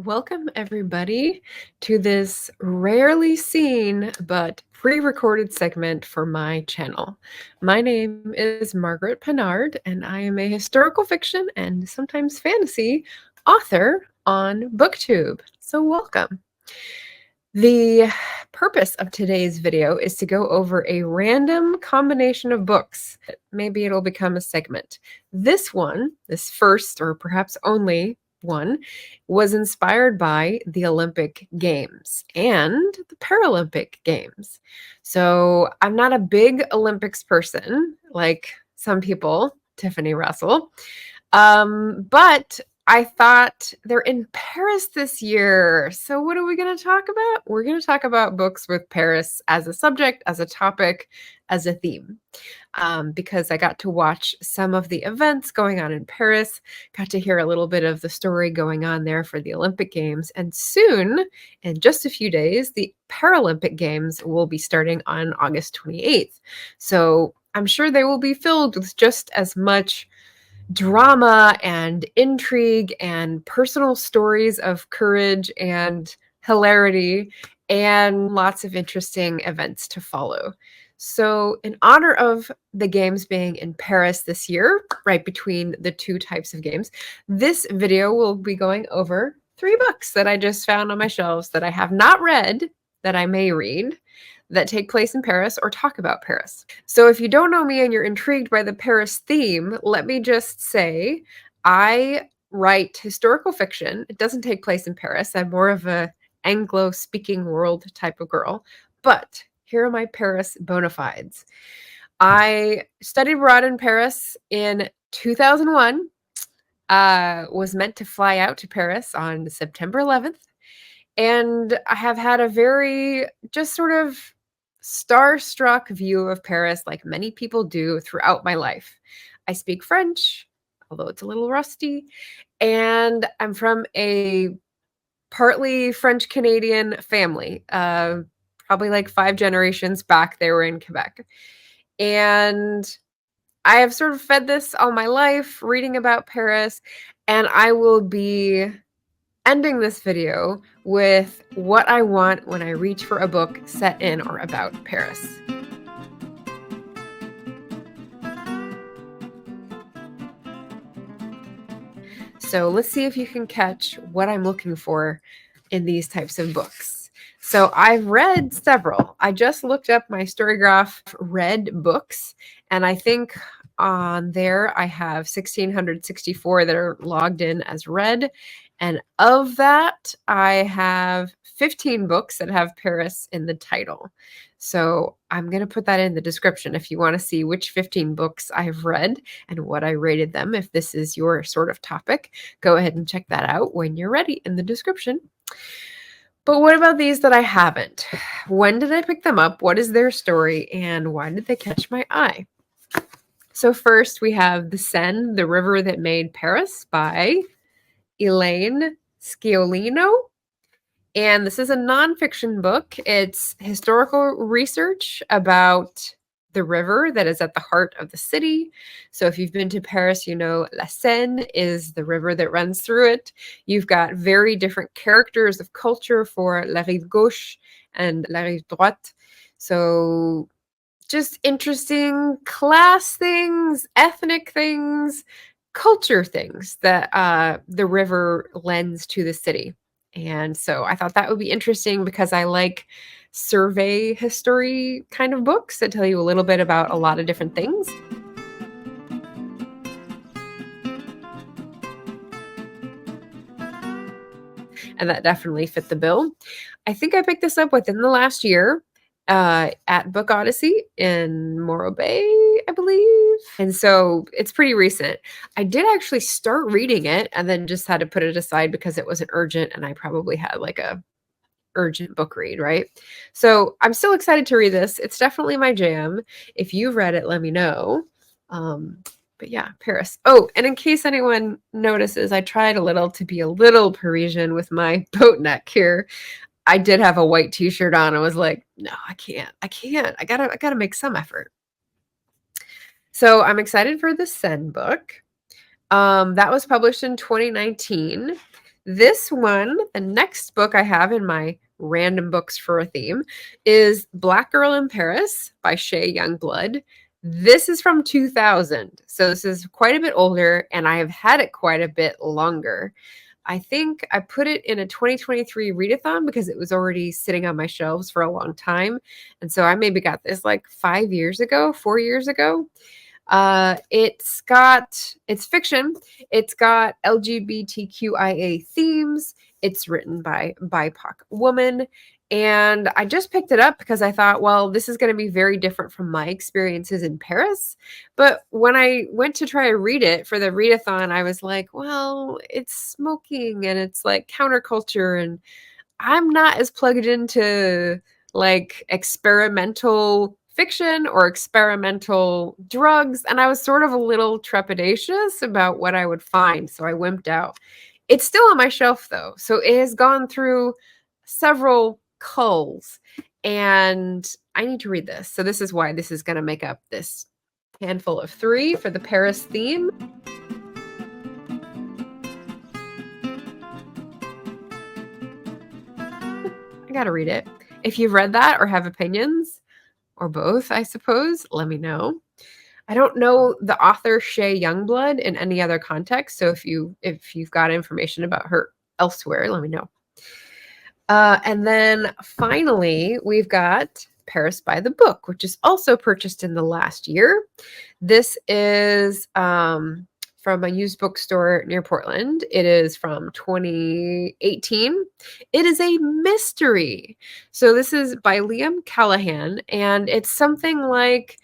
Welcome, everybody, to this rarely seen but pre-recorded segment for my channel. My name is Margaret Pennard, and I am a historical fiction and sometimes fantasy author on Booktube. So welcome. The purpose of today's video is to go over a random combination of books. Maybe it'll become a segment. This one, this first or perhaps only one, was inspired by the Olympic Games and the Paralympic Games. So I'm not a big Olympics person like some people, Tiffany Russell, but I thought they're in Paris this year. So what are we going to talk about? We're going to talk about books with Paris as a subject, as a topic, as a theme. Because I got to watch some of the events going on in Paris, got to hear a little bit of the story going on there for the Olympic Games. And soon, in just a few days, the Paralympic Games will be starting on August 28th. So I'm sure they will be filled with just as much drama and intrigue and personal stories of courage and hilarity and lots of interesting events to follow. So in honor of the games being in Paris this year, right between the two types of games, this video will be going over 3 books that I just found on my shelves that I have not read, that I may read, that take place in Paris or talk about Paris. So if you don't know me and you're intrigued by the Paris theme, let me just say I write historical fiction. It doesn't take place in Paris. I'm more of a Anglo-speaking world type of girl. But here are my Paris bona fides. I studied abroad in Paris in 2001. Was meant to fly out to Paris on September 11th. And I have had a very just sort of starstruck view of Paris, like many people do throughout my life. I speak French, although it's a little rusty, and I'm from a partly French-Canadian family. Probably like 5 generations back, they were in Quebec. And I have sort of fed this all my life, reading about Paris, and I will be ending this video with what I want when I reach for a book set in or about Paris. So let's see if you can catch what I'm looking for in these types of books. So I've read several. I just looked up my Storygraph read books, and I think on there I have 1,664 that are logged in as read. And of that, I have 15 books that have Paris in the title. So I'm going to put that in the description if you want to see which 15 books I've read and what I rated them. If this is your sort of topic, go ahead and check that out when you're ready in the description. But what about these that I haven't? When did I pick them up? What is their story? And why did they catch my eye? So first we have The Seine, the River That Made Paris by Elaine Sciolino. And this is a nonfiction book. It's historical research about the river that is at the heart of the city. So if you've been to Paris, you know La Seine is the river that runs through it. You've got very different characters of culture for La Rive Gauche and La Rive Droite. So just interesting class things, ethnic things, culture things that the river lends to the city. And so I thought that would be interesting because I like survey history kind of books that tell you a little bit about a lot of different things. And that definitely fit the bill. I think I picked this up within the last year at Book Odyssey in Morro Bay, I believe. And so it's pretty recent. I did actually start reading it and then just had to put it aside because it wasn't urgent and I probably had like a urgent book read, right? So I'm still excited to read this. It's definitely my jam. If you've read it, let me know. But yeah, Paris. Oh, and in case anyone notices, I tried a little to be a little Parisian with my boat neck here. I did have a white t-shirt on. I was like, no, I can't. I gotta make some effort. So I'm excited for the Seine book. That was published in 2019. This one, the next book I have in my random books for a theme, is Black Girl in Paris by Shea Youngblood. This is from 2000, so this is quite a bit older, and I have had it quite a bit longer. I think I put it in a 2023 readathon because it was already sitting on my shelves for a long time. And so I maybe got this like 5 years ago, 4 years ago. It's fiction. It's got LGBTQIA themes. It's written by BIPOC woman. And I just picked it up because I thought, well, this is going to be very different from my experiences in Paris. But when I went to try to read it for the readathon, I was like, well, it's smoking and it's like counterculture. And I'm not as plugged into like experimental fiction or experimental drugs. And I was sort of a little trepidatious about what I would find. So I wimped out. It's still on my shelf though. So it has gone through several culls and I need to read this. So this is why this is going to make up this handful of 3 for the Paris theme. I gotta read it. If you've read that or have opinions, or both, I suppose, let me know. I don't know the author Shea Youngblood in any other context, so if you've got information about her elsewhere, let me know. And then finally, we've got Paris by the Book, which is also purchased in the last year. This is from a used bookstore near Portland. It is from 2018. It is a mystery. So this is by Liam Callahan, and it's something like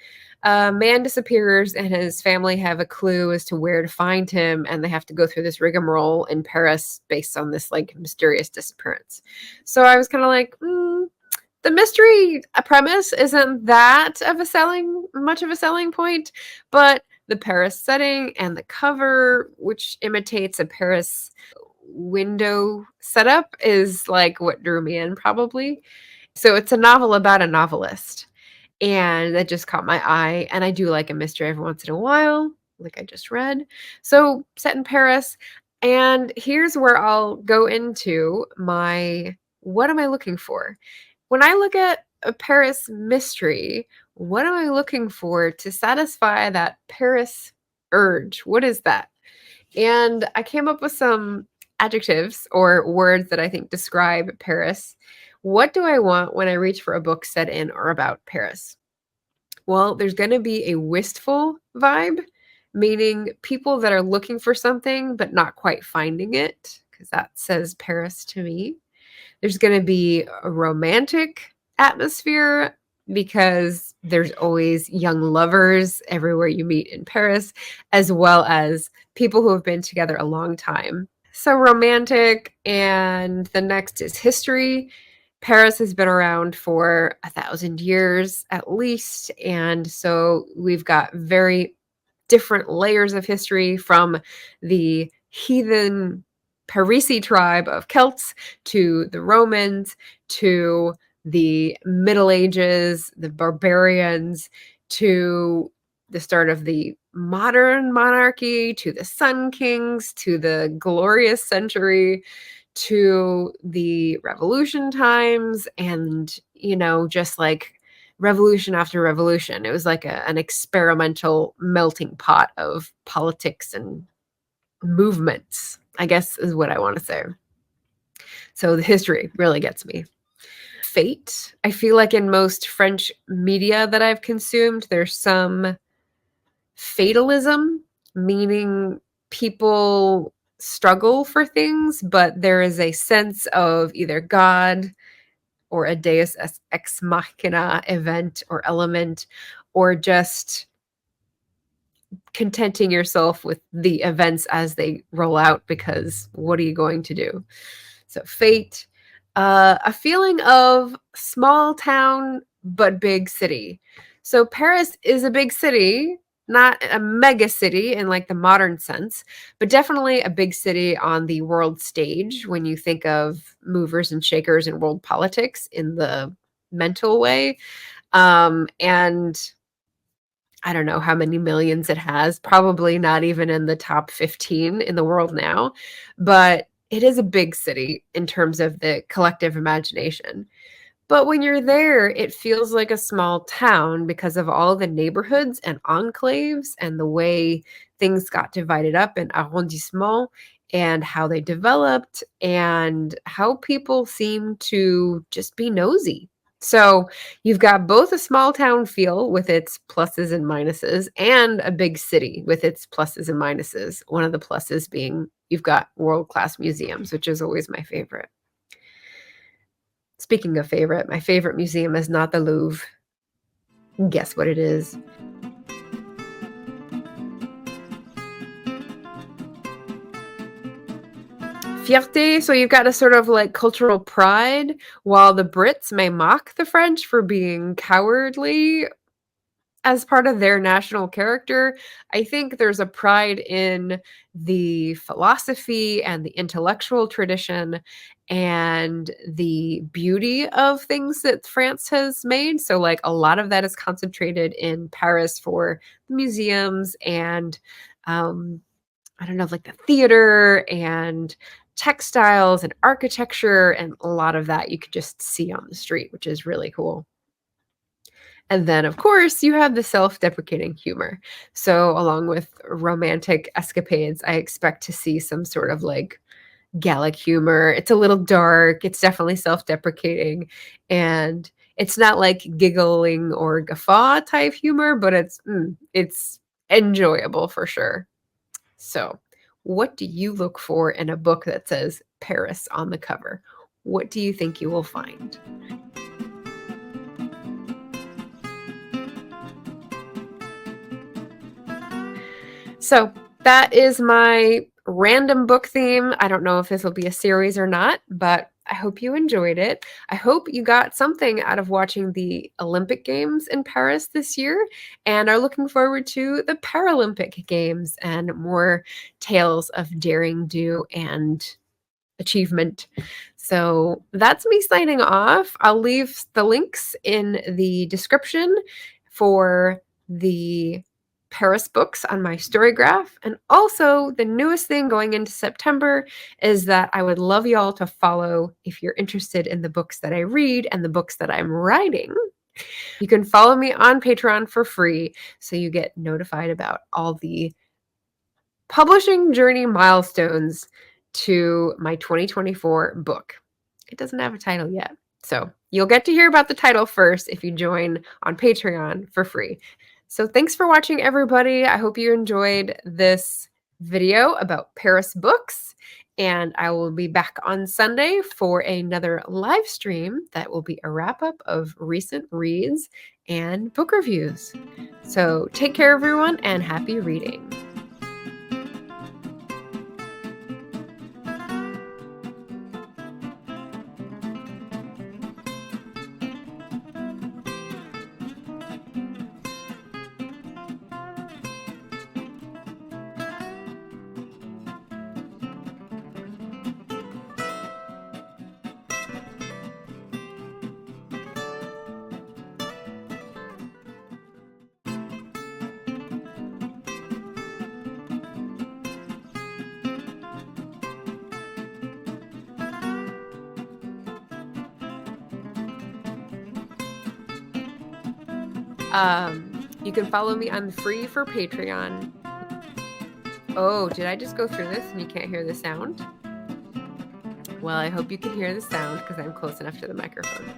a man disappears and his family have a clue as to where to find him, and they have to go through this rigmarole in Paris based on this like mysterious disappearance. So I was kind of like, the mystery premise isn't that of much of a selling point, but the Paris setting and the cover, which imitates a Paris window setup, is like what drew me in probably. So it's a novel about a novelist, and that just caught my eye. And I do like a mystery every once in a while, like I just read. So set in Paris. And here's where I'll go into what am I looking for? When I look at a Paris mystery, what am I looking for to satisfy that Paris urge? What is that? And I came up with some adjectives or words that I think describe Paris. What do I want when I reach for a book set in or about Paris? Well, there's going to be a wistful vibe, meaning people that are looking for something but not quite finding it, because that says Paris to me. There's going to be a romantic atmosphere because there's always young lovers everywhere you meet in Paris, as well as people who have been together a long time. So romantic, and the next is history. Paris has been around for 1,000 years at least, and so we've got very different layers of history, from the heathen Parisi tribe of Celts to the Romans to the Middle Ages, the barbarians, to the start of the modern monarchy, to the Sun Kings, to the glorious century, to the revolution times, and, just like revolution after revolution. It was like an experimental melting pot of politics and movements, I guess is what I want to say. So the history really gets me. Fate. I feel like in most French media that I've consumed, there's some fatalism, meaning people struggle for things, but there is a sense of either God or a deus ex machina event or element, or just contenting yourself with the events as they roll out, because what are you going to do? So fate, a feeling of small town but big city. So Paris is a big city, not a mega city in like the modern sense, but definitely a big city on the world stage when you think of movers and shakers in world politics in the mental way. And I don't know how many millions it has, probably not even in the top 15 in the world now, but it is a big city in terms of the collective imagination. But when you're there, it feels like a small town because of all the neighborhoods and enclaves and the way things got divided up in arrondissements and how they developed and how people seem to just be nosy. So you've got both a small town feel with its pluses and minuses and a big city with its pluses and minuses. One of the pluses being you've got world-class museums, which is always my favorite. Speaking of favorite, my favorite museum is not the Louvre. Guess what it is? Fierté, so you've got a sort of like cultural pride, while the Brits may mock the French for being cowardly as part of their national character. I think there's a pride in the philosophy and the intellectual tradition and the beauty of things that France has made. So, like, a lot of that is concentrated in Paris for museums and, I don't know, like the theater and textiles and architecture, and a lot of that you could just see on the street, which is really cool. And then, of course, you have the self-deprecating humor. So along with romantic escapades, I expect to see some sort of like Gallic humor. It's a little dark. It's definitely self-deprecating. And it's not like giggling or guffaw type humor, but it's enjoyable for sure. So, what do you look for in a book that says Paris on the cover? What do you think you will find? So that is my random book theme. I don't know if this will be a series or not, but I hope you enjoyed it. I hope you got something out of watching the Olympic Games in Paris this year and are looking forward to the Paralympic Games and more tales of daring do and achievement. So that's me signing off. I'll leave the links in the description for the Paris books on my Storygraph. And also, the newest thing going into September is that I would love y'all to follow if you're interested in the books that I read and the books that I'm writing. You can follow me on Patreon for free so you get notified about all the publishing journey milestones to my 2024 book. It doesn't have a title yet. So you'll get to hear about the title first if you join on Patreon for free. So thanks for watching, everybody. I hope you enjoyed this video about Paris books, and I will be back on Sunday for another live stream that will be a wrap-up of recent reads and book reviews. So take care, everyone, and happy reading. You can follow me on free for Patreon. Oh, did I just go through this and you can't hear the sound? Well, I hope you can hear the sound because I'm close enough to the microphone.